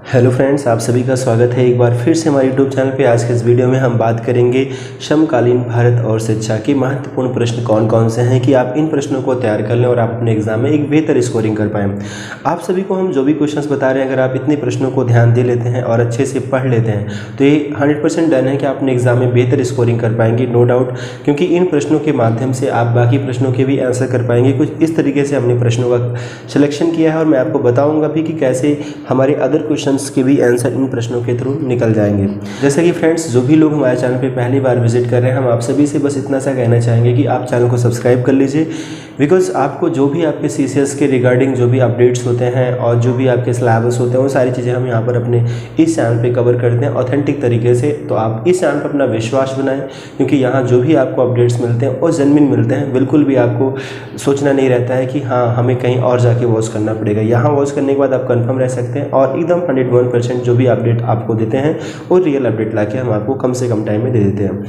Hello friends, आप सभी का स्वागत है एक बार फिर से हमारे यूट्यूब चैनल पे। आज के इस वीडियो में हम बात करेंगे समकालीन भारत और शिक्षा के महत्वपूर्ण प्रश्न कौन कौन से हैं कि आप इन प्रश्नों को तैयार कर लें और आप अपने एग्जाम में एक बेहतर स्कोरिंग कर पाएँ। आप सभी को हम जो भी क्वेश्चंस बता रहे हैं, अगर आप इतने प्रश्नों को ध्यान दे लेते हैं और अच्छे से पढ़ लेते हैं तो ये 100% डन है कि आप अपने एग्जाम में बेहतर स्कोरिंग कर पाएंगे, नो डाउट। क्योंकि इन प्रश्नों के माध्यम से आप बाकी प्रश्नों के भी आंसर कर पाएंगे। कुछ इस तरीके से हमने प्रश्नों का सिलेक्शन किया है और मैं आपको बताऊँगा भी कि कैसे हमारे अदर क्वेश्चन के भी आंसर इन प्रश्नों के थ्रू निकल जाएंगे। जैसे कि फ्रेंड्स, जो भी लोग हमारे चैनल पे पहली बार विजिट कर रहे हैं, हम आप सभी से बस इतना सा कहना चाहेंगे कि आप चैनल को सब्सक्राइब कर लीजिए। बिकॉज आपको जो भी आपके सीसीएस के रिगार्डिंग जो भी अपडेट्स होते हैं और जो भी आपके सिलेबस होते हैं, वो सारी चीज़ें हम यहाँ पर अपने इस चैनल पे कवर करते हैं ऑथेंटिक तरीके से। तो आप इस चैनल पर अपना विश्वास बनाएं, क्योंकि यहाँ जो भी आपको अपडेट्स मिलते हैं वो जेन्युइन मिलते हैं। बिल्कुल भी आपको सोचना नहीं रहता है कि हाँ हमें कहीं और जाके वॉच करना पड़ेगा। यहाँ वॉच करने के बाद आप कंफर्म रह सकते हैं और एकदम 101% जो भी अपडेट आपको देते हैं वो रियल अपडेट लाके हम आपको कम से कम टाइम में दे देते हैं।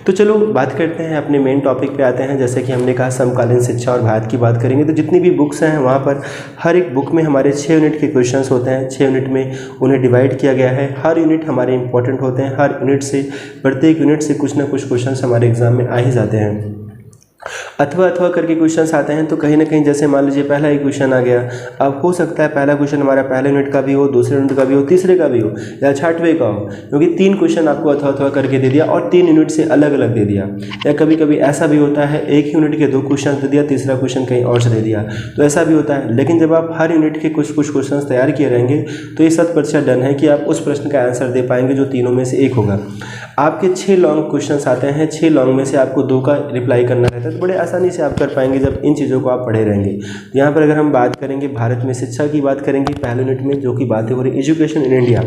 तो चलो बात करते हैं, अपने मेन टॉपिक पे आते हैं। जैसे कि हमने कहा समकालीन शिक्षा और भारत की बात करेंगे, तो जितनी भी बुक्स हैं वहाँ पर हर एक बुक में हमारे 6 यूनिट के क्वेश्चंस होते हैं। 6 यूनिट में उन्हें डिवाइड किया गया है। हर यूनिट हमारे इंपॉर्टेंट होते हैं। हर यूनिट से, प्रत्येक यूनिट से कुछ ना कुछ क्वेश्चंस हमारे एग्जाम में आ ही जाते हैं। अथवा करके क्वेश्चंस आते हैं, तो कहीं ना कहीं जैसे मान लीजिए पहला ही क्वेश्चन आ गया। अब हो सकता है पहला क्वेश्चन हमारा पहले यूनिट का भी हो, दूसरे यूनिट का भी हो, तीसरे का भी हो या छठवें का हो, क्योंकि 3 क्वेश्चन आपको अथवा करके दे दिया और 3 यूनिट से अलग अलग दे दिया। या कभी कभी ऐसा भी होता है एक ही यूनिट के 2 क्वेश्चन दे दिया, तीसरा क्वेश्चन कहीं और से दे दिया, तो ऐसा भी होता है। लेकिन जब आप हर यूनिट के कुछ क्वेश्चन तैयार किए रहेंगे तो ये 100% डन है कि आप उस प्रश्न का आंसर दे पाएंगे जो तीनों में से एक होगा। आपके 6 लॉन्ग क्वेश्चंस आते हैं। 6 लॉन्ग में से आपको 2 का रिप्लाई करना रहता है, तो बड़े आसानी से आप कर पाएंगे जब इन चीज़ों को आप पढ़े रहेंगे। यहाँ पर अगर हम बात करेंगे भारत में शिक्षा की बात करेंगे पहले यूनिट में, जो कि बातें हो रही एजुकेशन इन इंडिया,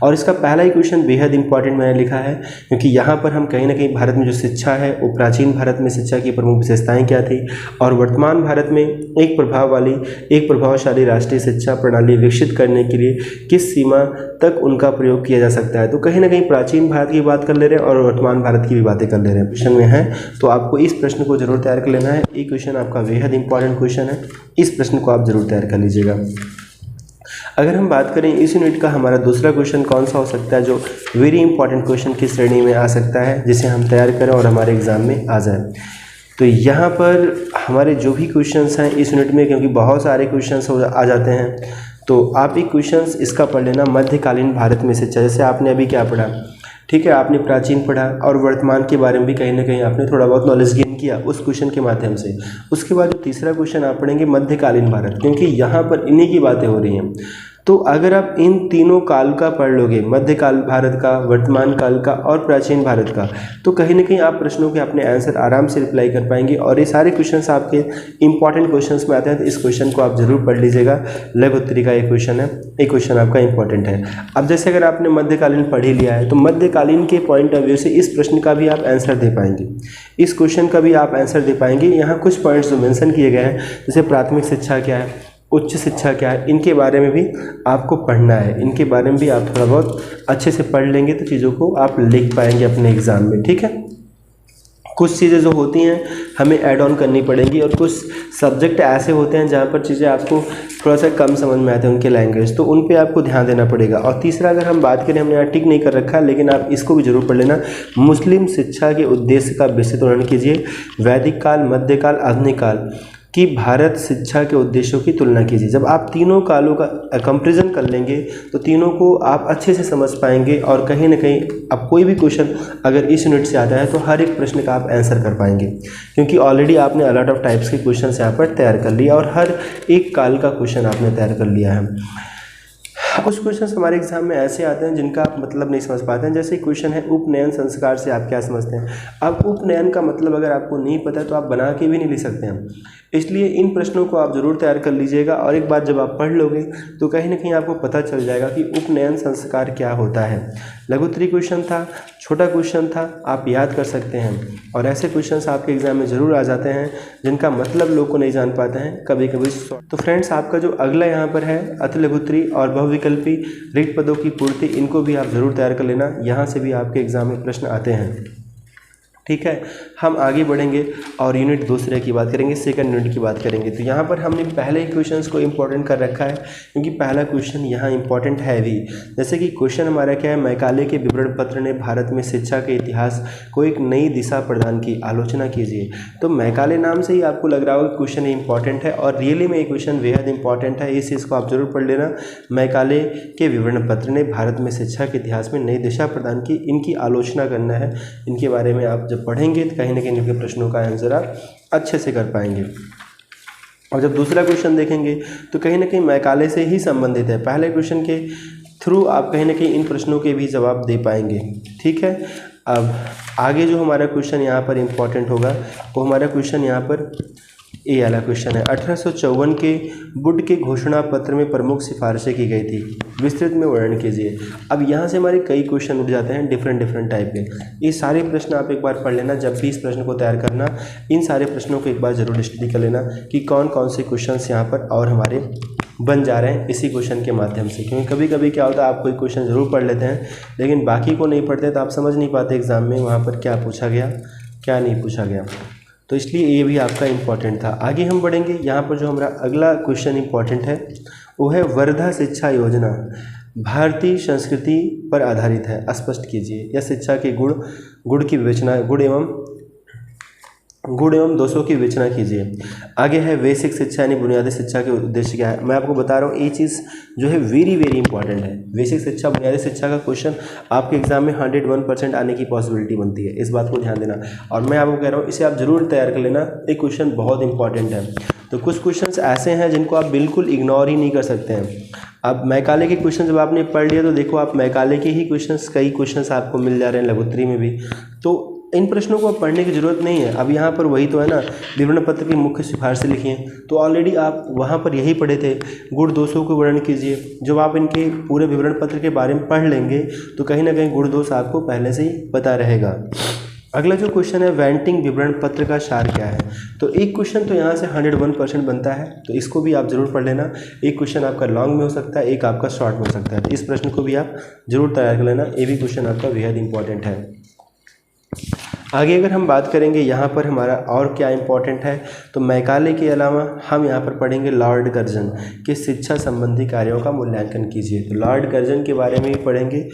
और इसका पहला ही क्वेश्चन बेहद इंपॉर्टेंट मैंने लिखा है, क्योंकि यहाँ पर हम कहीं ना कहीं भारत में जो शिक्षा है वो प्राचीन भारत में शिक्षा की प्रमुख विशेषताएं क्या थी और वर्तमान भारत में एक प्रभावशाली राष्ट्रीय शिक्षा प्रणाली विकसित करने के लिए किस सीमा तक उनका प्रयोग किया जा सकता है। तो कहीं ना कहीं प्राचीन भारत की बात कर ले रहे हैं और वर्तमान भारत की भी बातें कर ले रहे हैं क्वेश्चन में है। तो आपको इस प्रश्न को जरूर तैयार कर लेना है। ये क्वेश्चन आपका बेहद इंपॉर्टेंट क्वेश्चन है, इस प्रश्न को आप जरूर तैयार कर लीजिएगा। अगर हम बात करें इस यूनिट का हमारा दूसरा क्वेश्चन कौन सा हो सकता है जो वेरी इंपॉर्टेंट क्वेश्चन की श्रेणी में आ सकता है, जिसे हम तैयार करें और हमारे एग्जाम में आ जाए। तो यहाँ पर हमारे जो भी क्वेश्चंस हैं इस यूनिट में, क्योंकि बहुत सारे क्वेश्चंस आ जाते हैं, तो आप एक क्वेश्चंस इसका पढ़ लेना, मध्यकालीन भारत में शिक्षा। जैसे आपने अभी क्या पढ़ा, ठीक है, आपने प्राचीन पढ़ा और वर्तमान के बारे में भी कहीं ना कहीं आपने थोड़ा बहुत नॉलेज गेन किया उस क्वेश्चन के माध्यम से। उसके बाद जो तीसरा क्वेश्चन आप पढ़ेंगे मध्यकालीन भारत, क्योंकि यहाँ पर इन्हीं की बातें हो रही हैं। तो अगर आप इन तीनों काल का पढ़ लोगे, मध्यकाल भारत का, वर्तमान काल का और प्राचीन भारत का, तो कहीं ना कहीं आप प्रश्नों के अपने आंसर आराम से रिप्लाई कर पाएंगे। और ये सारे क्वेश्चंस आपके इंपॉर्टेंट क्वेश्चंस में आते हैं, तो इस क्वेश्चन को आप जरूर पढ़ लीजिएगा। लघु उत्तरी का एक क्वेश्चन है, एक क्वेश्चन आपका इंपॉर्टेंट है। अब जैसे अगर आपने मध्यकालीन पढ़ ही लिया है तो मध्यकालीन के पॉइंट ऑफ व्यू से इस प्रश्न का भी आप आंसर दे पाएंगे, इस क्वेश्चन का भी आप आंसर दे पाएंगे। यहाँ कुछ पॉइंट्स जो मेंशन किए गए हैं, जैसे प्राथमिक शिक्षा क्या है, उच्च शिक्षा क्या है, इनके बारे में भी आपको पढ़ना है। इनके बारे में भी आप थोड़ा बहुत अच्छे से पढ़ लेंगे तो चीज़ों को आप लिख पाएंगे अपने एग्जाम में, ठीक है। कुछ चीज़ें जो होती हैं हमें ऐड ऑन करनी पड़ेंगी और कुछ सब्जेक्ट ऐसे होते हैं जहाँ पर चीज़ें आपको थोड़ा सा कम समझ में आते हैं उनके लैंग्वेज, तो उन पे आपको ध्यान देना पड़ेगा। और तीसरा अगर हम बात करें, हमने यहाँ टिक नहीं कर रखा लेकिन आप इसको भी जरूर पढ़ लेना, मुस्लिम शिक्षा के उद्देश्य का विस्तृत वर्णन कीजिए। वैदिक काल, मध्यकाल, आधुनिक काल कि भारत शिक्षा के उद्देश्यों की तुलना कीजिए। जब आप तीनों कालों का कंपैरिजन कर लेंगे तो तीनों को आप अच्छे से समझ पाएंगे और कहीं ना कहीं अब कोई भी क्वेश्चन अगर इस यूनिट से आता है तो हर एक प्रश्न का आप आंसर कर पाएंगे, क्योंकि ऑलरेडी आपने अलॉट ऑफ टाइप्स के क्वेश्चन यहाँ पर तैयार कर लिया और हर एक काल का क्वेश्चन आपने तैयार कर लिया है। कुछ क्वेश्चन हमारे एग्जाम में ऐसे आते हैं जिनका आप मतलब नहीं समझ पाते हैं। जैसे क्वेश्चन है उपनयन संस्कार से आप क्या समझते हैं। अब उपनयन का मतलब अगर आपको नहीं पता है तो आप बना के भी नहीं लिख सकते हैं, इसलिए इन प्रश्नों को आप जरूर तैयार कर लीजिएगा। और एक बार जब आप पढ़ लोगे तो कहीं ना कहीं आपको पता चल जाएगा कि उपनयन संस्कार क्या होता है। लघुत्तरी क्वेश्चन था, छोटा क्वेश्चन था, आप याद कर सकते हैं। और ऐसे क्वेश्चंस आपके एग्जाम में ज़रूर आ जाते हैं जिनका मतलब लोग को नहीं जान पाते हैं कभी कभी। तो फ्रेंड्स, आपका जो अगला यहाँ पर है अति लघुत्तरी और बहुविकल्पी रिक्त पदों की पूर्ति, इनको भी आप ज़रूर तैयार कर लेना। यहाँ से भी आपके एग्जाम में प्रश्न आते हैं, ठीक है। हम आगे बढ़ेंगे और यूनिट दूसरे की बात करेंगे, सेकंड यूनिट की बात करेंगे। तो यहाँ पर हमने पहले क्वेश्चन को इंपॉर्टेंट कर रखा है क्योंकि पहला क्वेश्चन यहाँ इंपॉर्टेंट है भी। जैसे कि क्वेश्चन हमारा क्या है, मैकाले के विवरण पत्र ने भारत में शिक्षा के इतिहास को एक नई दिशा प्रदान की, आलोचना कीजिए। तो मैकाले नाम से ही आपको लग रहा होगा कि क्वेश्चन इंपॉर्टेंट है और रियली में ये क्वेश्चन बेहद इंपॉर्टेंट है। इस चीज़ को आप जरूर पढ़ लेना। मैकाले के विवरण पत्र ने भारत में शिक्षा के इतिहास में नई दिशा प्रदान की, इनकी आलोचना करना है। इनके बारे में आप जब पढ़ेंगे तो कहीं ना कहीं इनके प्रश्नों का आंसर आप अच्छे से कर पाएंगे। और जब दूसरा क्वेश्चन देखेंगे तो कहीं ना कहीं मैकाले से ही संबंधित है। पहले क्वेश्चन के थ्रू आप कहीं ना कहीं इन प्रश्नों के भी जवाब दे पाएंगे। ठीक है, अब आगे जो हमारा क्वेश्चन यहाँ पर इम्पॉर्टेंट होगा वो हमारा क्वेश्चन यहाँ पर ये वाला क्वेश्चन है। 1854 के वुड के घोषणा पत्र में प्रमुख सिफारिशें की गई थी, विस्तृत में वर्णन कीजिए। अब यहाँ से हमारे कई क्वेश्चन उठ जाते हैं डिफरेंट टाइप के। ये सारे प्रश्न आप एक बार पढ़ लेना। जब भी इस प्रश्न को तैयार करना, इन सारे प्रश्नों को एक बार जरूर स्टडी कर लेना कि कौन कौन से क्वेश्चन यहाँ पर और हमारे बन जा रहे हैं इसी क्वेश्चन के माध्यम से। क्योंकि कभी कभी क्या होता है, आप कोई क्वेश्चन ज़रूर पढ़ लेते हैं लेकिन बाकी को नहीं पढ़ते तो आप समझ नहीं पाते एग्ज़ाम में वहाँ पर क्या पूछा गया क्या नहीं पूछा गया। तो इसलिए ये भी आपका इम्पॉर्टेंट था। आगे हम बढ़ेंगे। यहाँ पर जो हमारा अगला क्वेश्चन इम्पॉर्टेंट है वो है वर्धा शिक्षा योजना भारतीय संस्कृति पर आधारित है, स्पष्ट कीजिए। या शिक्षा के गुण की विवेचना, गुण एवं दोषों की विवेचना कीजिए। आगे है बेसिक शिक्षा यानी बुनियादी शिक्षा के उद्देश्य क्या है। मैं आपको बता रहा हूँ ये चीज़ जो है वेरी इंपॉर्टेंट है। बेसिक शिक्षा बुनियादी शिक्षा का क्वेश्चन आपके एग्जाम में 101% आने की पॉसिबिलिटी बनती है, इस बात को ध्यान देना। और मैं आपको कह रहा हूँ इसे आप जरूर तैयार कर लेना, ये क्वेश्चन बहुत इंपॉर्टेंट है। तो कुछ क्वेश्चन ऐसे हैं जिनको आप बिल्कुल इग्नोर ही नहीं कर सकते हैं। अब मैकाले के क्वेश्चन जब आपने पढ़ लिया तो देखो आप मैकाले के ही क्वेश्चंस, कई क्वेश्चंस आपको मिल जा रहे हैं लघुत्तरी में भी। तो इन प्रश्नों को पढ़ने की ज़रूरत नहीं है। अब यहाँ पर वही तो है ना, विवरण पत्र की मुख्य सिफारिशें लिखी हैं तो ऑलरेडी आप वहाँ पर यही पढ़े थे, गुण दोषों को वर्णन कीजिए। जब आप इनके पूरे विवरण पत्र के बारे में पढ़ लेंगे तो कहीं ना कहीं गुण दोष आपको पहले से ही पता रहेगा। अगला जो क्वेश्चन है, वेंटिंग विवरण पत्र का सार क्या है। तो एक क्वेश्चन तो यहाँ से 101% बनता है, तो इसको भी आप जरूर पढ़ लेना। एक क्वेश्चन आपका लॉन्ग में हो सकता है, एक आपका शॉर्ट में हो सकता है, तो इस प्रश्न को भी आप जरूर तैयार कर लेना। ये भी क्वेश्चन आपका बेहद इंपॉर्टेंट है। आगे अगर हम बात करेंगे यहाँ पर हमारा और क्या इंपॉर्टेंट है, तो मैकाले के अलावा हम यहाँ पर पढ़ेंगे लॉर्ड कर्जन के शिक्षा संबंधी कार्यों का मूल्यांकन कीजिए। तो लॉर्ड कर्जन के बारे में भी पढ़ेंगे।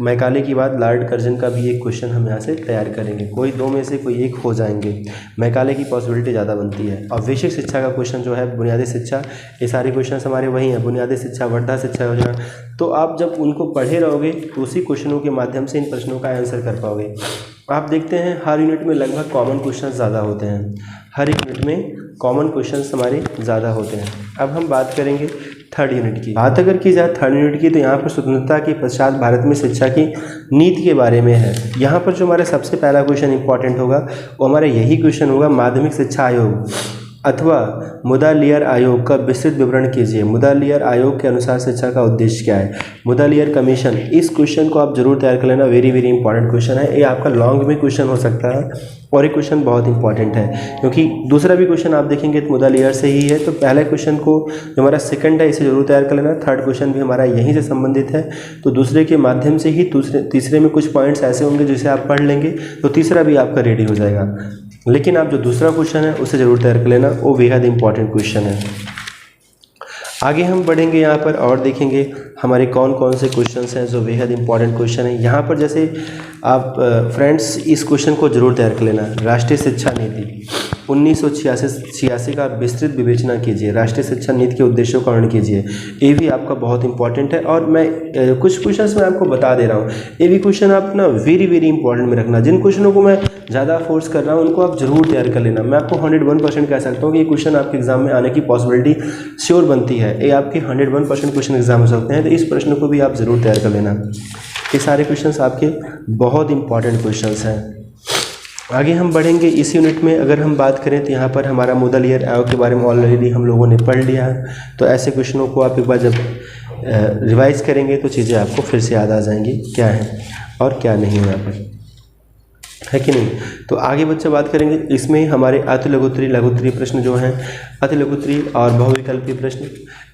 मैकाले की बाद लॉर्ड कर्जन का भी एक क्वेश्चन हम यहाँ से तैयार करेंगे, कोई दो में से कोई एक हो जाएंगे। मैकाले की पॉसिबिलिटी ज़्यादा बनती है। और बेसिक शिक्षा का क्वेश्चन जो है, बुनियादी शिक्षा, ये सारे क्वेश्चन हमारे वही हैं। बुनियादी शिक्षा, वर्धा शिक्षा योजना, तो आप जब उनको पढ़े रहोगे तो उसी क्वेश्चनों के माध्यम से इन प्रश्नों का आंसर कर पाओगे। आप देखते हैं हर यूनिट में लगभग कॉमन क्वेश्चन ज़्यादा होते हैं, हर एक यूनिट में कॉमन क्वेश्चंस हमारे ज़्यादा होते हैं। अब हम बात करेंगे थर्ड यूनिट की। बात अगर की जाए थर्ड यूनिट की तो यहाँ पर स्वतंत्रता के पश्चात भारत में शिक्षा की नीति के बारे में है। यहाँ पर जो हमारा सबसे पहला क्वेश्चन इंपॉर्टेंट होगा वो हमारा यही क्वेश्चन होगा, माध्यमिक शिक्षा आयोग अथवा मुदालियर आयोग का विस्तृत विवरण कीजिए। मुदालियर आयोग के अनुसार शिक्षा का उद्देश्य क्या है, मुदालियर कमीशन। इस क्वेश्चन को आप जरूर तैयार कर लेना, वेरी इंपॉर्टेंट क्वेश्चन है। ये आपका लॉन्ग में क्वेश्चन हो सकता है और ये क्वेश्चन बहुत इंपॉर्टेंट है क्योंकि दूसरा भी क्वेश्चन आप देखेंगे तो मुदालियर से ही है। तो पहले क्वेश्चन को जो हमारा सेकंड है इसे जरूर तैयार कर लेना। थर्ड क्वेश्चन भी हमारा यहीं से संबंधित है, तो दूसरे के माध्यम से ही तीसरे में कुछ पॉइंट्स ऐसे होंगे जिसे आप पढ़ लेंगे तो तीसरा भी आपका रेडी हो जाएगा। लेकिन आप जो दूसरा क्वेश्चन है उसे जरूर तैयार कर लेना, वो बेहद इंपॉर्टेंट क्वेश्चन है। आगे हम बढ़ेंगे यहाँ पर और देखेंगे हमारे कौन कौन से क्वेश्चंस हैं जो बेहद इंपॉर्टेंट क्वेश्चन है। यहाँ पर जैसे आप फ्रेंड्स इस क्वेश्चन को जरूर तैयार कर लेना, राष्ट्रीय शिक्षा नीति 1986 का विस्तृत विवेचना कीजिए। राष्ट्रीय शिक्षा नीति के उद्देश्यों का वर्णन कीजिए। ये भी आपका बहुत इंपॉर्टेंट है और मैं कुछ क्वेश्चंस मैं आपको बता दे रहा हूँ, ये भी क्वेश्चन आप ना वेरी इंपॉर्टेंट में रखना। जिन क्वेश्चनों को मैं ज़्यादा फोर्स कर रहा हूँ उनको आप जरूर तैयार कर लेना। मैं आपको 101% कह सकता हूँ कि ये क्वेश्चन आपके एग्जाम में आने की पॉसिबिलिटी श्योर बनती है। ये आपके 101% क्वेश्चन एग्जाम हो सकते हैं, तो इस प्रश्न को भी आप जरूर तैयार कर लेना। ये सारे क्वेश्चंस आपके बहुत इंपॉर्टेंट क्वेश्चंस हैं। आगे हम बढ़ेंगे इस यूनिट में। अगर हम बात करें तो यहाँ पर हमारा मुदालियर आयोग के बारे में ऑलरेडी हम लोगों ने पढ़ लिया है, तो ऐसे क्वेश्चनों को आप एक बार जब रिवाइज करेंगे तो चीज़ें आपको फिर से याद आ जाएंगी क्या है और क्या नहीं है, यहाँ पर है कि नहीं। तो आगे बच्चे बात करेंगे इसमें हमारे अति लघुत्तरी प्रश्न जो हैं, अति लघुत्तरी और बहुविकल्पी प्रश्न,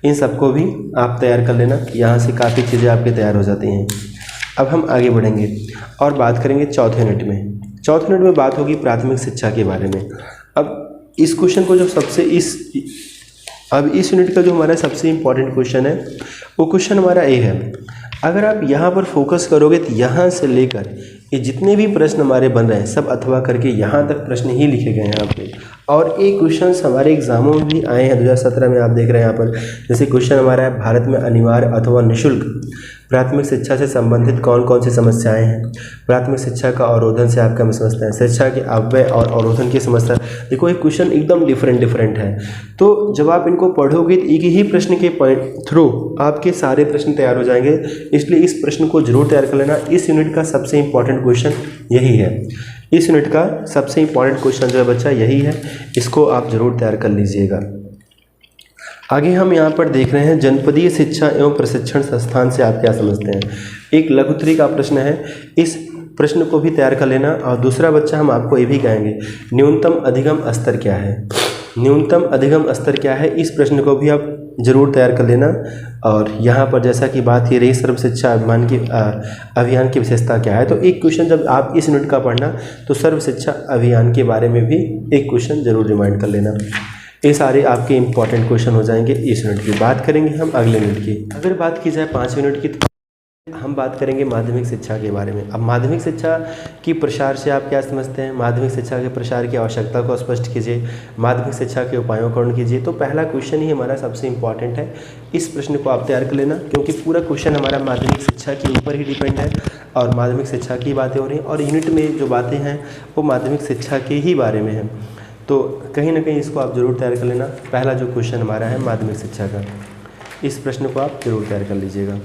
इन सबको भी आप तैयार कर लेना। यहाँ से काफ़ी चीज़ें आपके तैयार हो जाती हैं। अब हम आगे बढ़ेंगे और बात करेंगे चौथे यूनिट में। चौथे यूनिट में बात होगी प्राथमिक शिक्षा के बारे में। अब इस क्वेश्चन को जो इस यूनिट का जो हमारा सबसे इम्पॉर्टेंट क्वेश्चन है वो क्वेश्चन हमारा ए है। अगर आप यहाँ पर फोकस करोगे तो यहाँ से लेकर ये जितने भी प्रश्न हमारे बन रहे हैं सब अथवा करके यहाँ तक प्रश्न ही लिखे गए हैं यहाँ पे, और ये क्वेश्चन हमारे एग्जामों में भी आए हैं 2017 में। आप देख रहे हैं यहाँ पर, जैसे क्वेश्चन हमारा है भारत में अनिवार्य अथवा निःशुल्क प्राथमिक शिक्षा से संबंधित कौन कौन सी समस्याएं हैं। प्राथमिक शिक्षा का अवरोधन से आप क्या समझते हैं, शिक्षा के अपव्यय और अवरोधन की समस्या। देखो ये क्वेश्चन एकदम डिफरेंट है, तो जब आप इनको पढ़ोगे तो एक ही प्रश्न के थ्रू आपके सारे प्रश्न तैयार हो जाएंगे, इसलिए इस प्रश्न को जरूर तैयार कर लेना। इस यूनिट का सबसे इंपॉर्टेंट क्वेश्चन यही है, इस यूनिट का सबसे इंपॉर्टेंट क्वेश्चन जो है बच्चा यही है, इसको आप जरूर तैयार कर लीजिएगा। आगे हम यहाँ पर देख रहे हैं जनपदीय शिक्षा एवं प्रशिक्षण संस्थान से आप क्या समझते हैं। एक लघुत्तरी का प्रश्न है, इस प्रश्न को भी तैयार कर लेना। और दूसरा बच्चा हम आपको ये भी कहेंगे न्यूनतम अधिगम स्तर क्या है, न्यूनतम अधिगम स्तर क्या है, इस प्रश्न को भी आप जरूर तैयार कर लेना। और यहाँ पर जैसा कि बात ही रही सर्व शिक्षा अभियान की विशेषता क्या है, तो एक क्वेश्चन जब आप इस यूनिट का पढ़ना तो सर्व शिक्षा अभियान के बारे में भी एक क्वेश्चन जरूर रिमाइंड कर लेना। ये सारे आपके इंपॉर्टेंट क्वेश्चन हो जाएंगे इस यूनिट की। बात करेंगे हम अगले यूनिट की। अगर बात की जाए 5 यूनिट की तो हम बात करेंगे माध्यमिक शिक्षा के बारे में। अब माध्यमिक शिक्षा की प्रसार से आप क्या समझते हैं, माध्यमिक शिक्षा के प्रसार की आवश्यकता को स्पष्ट कीजिए, माध्यमिक शिक्षा के उपायों का वर्णन कीजिए। तो पहला क्वेश्चन ही हमारा सबसे इंपॉर्टेंट है, इस प्रश्न को आप तैयार कर लेना, क्योंकि पूरा क्वेश्चन हमारा माध्यमिक शिक्षा के ऊपर ही डिपेंड है और माध्यमिक शिक्षा की बातें हो रही हैं और यूनिट में जो बातें हैं वो माध्यमिक शिक्षा के ही बारे में हैं। तो कहीं ना कहीं इसको आप जरूर तैयार कर लेना। पहला जो क्वेश्चन हमारा है माध्यमिक शिक्षा का, इस प्रश्न को आप जरूर तैयार कर लीजिएगा।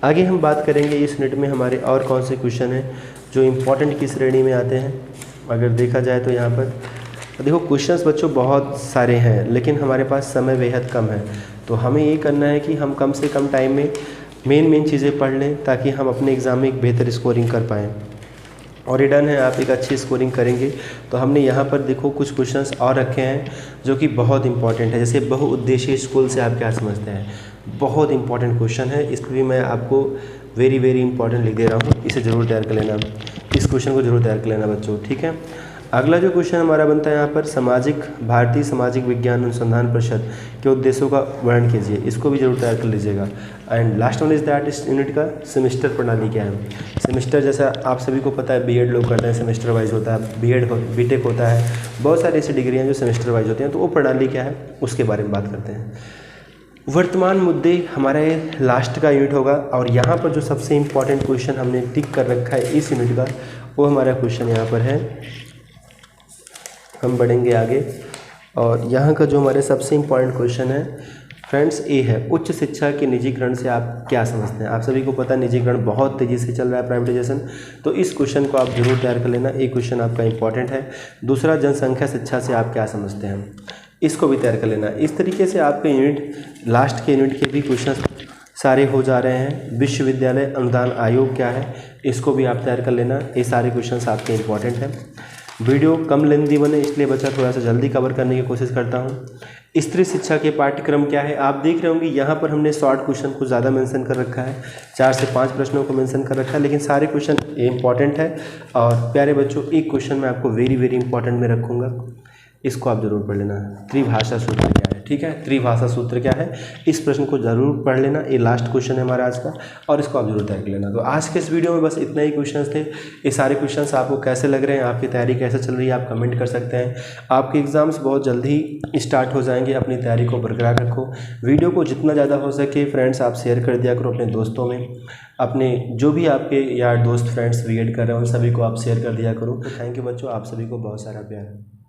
आगे हम बात करेंगे इस यूनिट में हमारे और कौन से क्वेश्चन हैं जो इम्पोर्टेंट की श्रेणी में आते हैं। अगर देखा जाए तो यहाँ पर देखो क्वेश्चंस बच्चों बहुत सारे हैं, लेकिन हमारे पास समय बेहद कम है, तो हमें ये करना है कि हम कम से कम टाइम में मेन चीज़ें पढ़ लें ताकि हम अपने एग्ज़ाम में एक बेहतर स्कोरिंग कर पाएँ। और ये डन है, आप एक अच्छी स्कोरिंग करेंगे। तो हमने यहाँ पर देखो कुछ क्वेश्चंस और रखे हैं जो कि बहुत इंपॉर्टेंट है, जैसे बहुउद्देशीय स्कूल से आप क्या समझते हैं, बहुत इंपॉर्टेंट क्वेश्चन है। इस पर भी मैं आपको वेरी इंपॉर्टेंट लिख दे रहा हूँ, इसे ज़रूर तैयार कर लेना, इस क्वेश्चन को जरूर तैयार कर लेना बच्चों, ठीक है। अगला जो क्वेश्चन हमारा बनता है यहाँ पर भारतीय सामाजिक विज्ञान अनुसंधान परिषद के उद्देश्यों का वर्णन कीजिए, इसको भी जरूर तैयार कर लीजिएगा। And last one is that इस यूनिट का सेमेस्टर प्रणाली क्या है। सेमेस्टर जैसा आप सभी को पता है बीएड लोग करते हैं, सेमेस्टर वाइज होता है, बीटेक होता है, बहुत सारी ऐसी डिग्रियाँ जो सेमेस्टर वाइज होती हैं, तो वो प्रणाली क्या है उसके बारे में बात करते हैं। वर्तमान मुद्दे हमारा लास्ट का यूनिट होगा और यहाँ पर जो सबसे इम्पॉर्टेंट क्वेश्चन हमने टिक कर रखा है इस यूनिट का, वो हमारा क्वेश्चन यहाँ पर है। हम बढ़ेंगे आगे और यहाँ का जो हमारे सबसे इम्पॉर्टेंट क्वेश्चन है फ्रेंड्स ये है, उच्च शिक्षा के निजीकरण से आप क्या समझते हैं। आप सभी को पता है निजीकरण बहुत तेज़ी से चल रहा है, प्राइवेटाइजेशन, तो इस क्वेश्चन को आप जरूर तैयार कर लेना, ये क्वेश्चन आपका इंपॉर्टेंट है। दूसरा जनसंख्या शिक्षा से आप क्या समझते हैं, इसको भी तैयार कर लेना। इस तरीके से आपके यूनिट लास्ट के यूनिट के भी क्वेश्चन सारे हो जा रहे हैं। विश्वविद्यालय अनुदान आयोग क्या है, इसको भी आप तैयार कर लेना, ये सारे क्वेश्चन आपके इंपॉर्टेंट हैं। वीडियो कम लेंथी बने इसलिए बच्चा थोड़ा सा जल्दी कवर करने की कोशिश करता हूँ। स्त्री शिक्षा के पाठ्यक्रम क्या है, आप देख रहे होंगे यहाँ पर हमने शॉर्ट क्वेश्चन को ज़्यादा मेंशन कर रखा है, 4 से 5 प्रश्नों को मेंशन कर रखा है, लेकिन सारे क्वेश्चन इंपॉर्टेंट है। और प्यारे बच्चों एक क्वेश्चन मैं आपको वेरी इंपॉर्टेंट में रखूँगा, इसको आप जरूर पढ़ लेना, त्रिभाषा सूत्र क्या है, ठीक है, त्रिभाषा सूत्र क्या है, इस प्रश्न को जरूर पढ़ लेना, ये लास्ट क्वेश्चन है हमारा आज का और इसको आप जरूर तैयार कर लेना। तो आज के इस वीडियो में बस इतना ही क्वेश्चंस थे। ये सारे क्वेश्चंस आपको कैसे लग रहे हैं, आपकी तैयारी कैसे चल रही है, आप कमेंट कर सकते हैं। आपके एग्जाम्स बहुत जल्दी स्टार्ट हो जाएंगे, अपनी तैयारी को बरकरार रखो। वीडियो को जितना ज़्यादा हो सके फ्रेंड्स आप शेयर कर दिया करो अपने दोस्तों में, अपने जो भी आपके यार दोस्त फ्रेंड्स बीएड कर रहे हैं उन सभी को आप शेयर कर दिया करो। तो थैंक यू बच्चों, आप सभी को बहुत सारा प्यार।